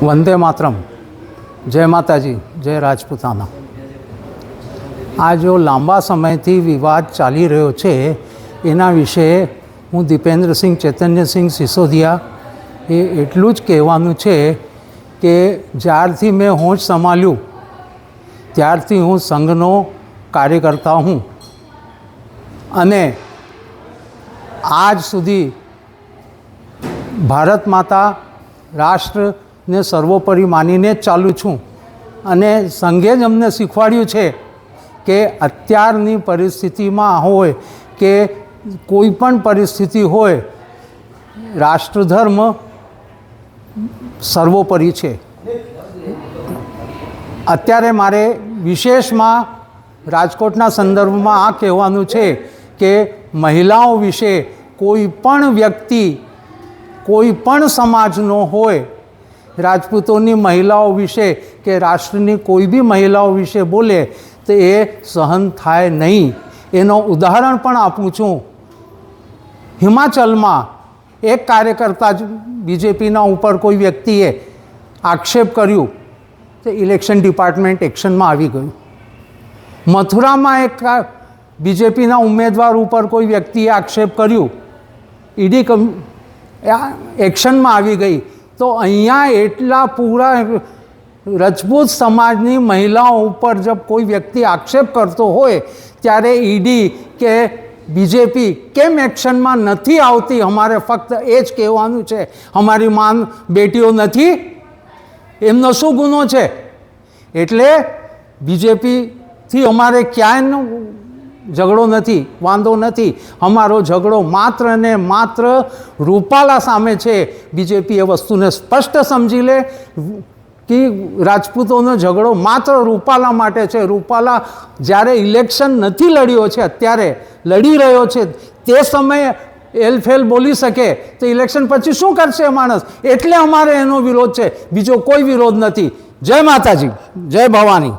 વંદે માતરમ, જય માતાજી, જય રાજપૂતાના। આ જો લાંબા સમયથી વિવાદ ચાલી રહ્યો છે એના વિશે હું દીપેન્દ્રસિંહ ચૈતન્યસિંહ સિસોદિયા એટલું જ કહેવાનું છે કે જ્યારથી મેં હોશ સંભાળ્યું ત્યારથી હું સંઘનો કાર્યકર્તા હું અને આજ સુધી ભારત માતા રાષ્ટ્રને સર્વોપરી માનીને જ ચાલું છું અને સંઘે જ અમને શીખવાડ્યું છે કે અત્યારની પરિસ્થિતિમાં હોય કે કોઈ પણ પરિસ્થિતિ હોય રાષ્ટ્રધર્મ સર્વોપરી છે। અત્યારે મારે વિશેષમાં રાજકોટના સંદર્ભમાં આ કહેવાનું છે કે મહિલાઓ વિશે કોઈ પણ વ્યક્તિ કોઈ પણ સમાજનો હોય રાજપૂતોની મહિલાઓ વિશે કે રાષ્ટ્રની કોઈ બી મહિલાઓ વિશે બોલે તો એ સહન થાય નહીં। એનો ઉદાહરણ પણ આપું છું। હિમાચલમાં એક કાર્યકર્તા જ બીજેપીના ઉપર કોઈ વ્યક્તિએ આક્ષેપ કર્યું તો ઇલેક્શન ડિપાર્ટમેન્ટ એક્શનમાં આવી ગયું। મથુરામાં એક બીજેપીના ઉમેદવાર ઉપર કોઈ વ્યક્તિએ આક્ષેપ કર્યું, ઈડી એક્શનમાં આવી ગઈ। તો અહીંયા એટલા પૂરા રજપૂત સમાજની મહિલાઓ ઉપર જબ કોઈ વ્યક્તિ આક્ષેપ કરતો હોય ત્યારે ઈડી કે બીજેપી કેમ એક્શનમાં નથી આવતી? અમારે ફક્ત એ જ કહેવાનું છે, અમારી માન બેટીઓ નથી, એમનો શું ગુનો છે? એટલે બીજેપીથી અમારે ક્યાંયનો ઝઘડો નથી, વાંધો નથી। અમારો ઝઘડો માત્ર ને માત્ર રૂપાલા સામે છે। બીજેપી એ વસ્તુને સ્પષ્ટ સમજી લે કે રાજપૂતોનો ઝઘડો માત્ર રૂપાલા માટે છે। રૂપાલા જ્યારે ઇલેક્શન નથી લડ્યો છે, અત્યારે લડી રહ્યો છે, તે સમયે એલફેલ બોલી શકે તો ઇલેક્શન પછી શું કરશે માણસ? એટલે અમારે એનો વિરોધ છે, બીજો કોઈ વિરોધ નથી। જય માતાજી, જય ભવાની।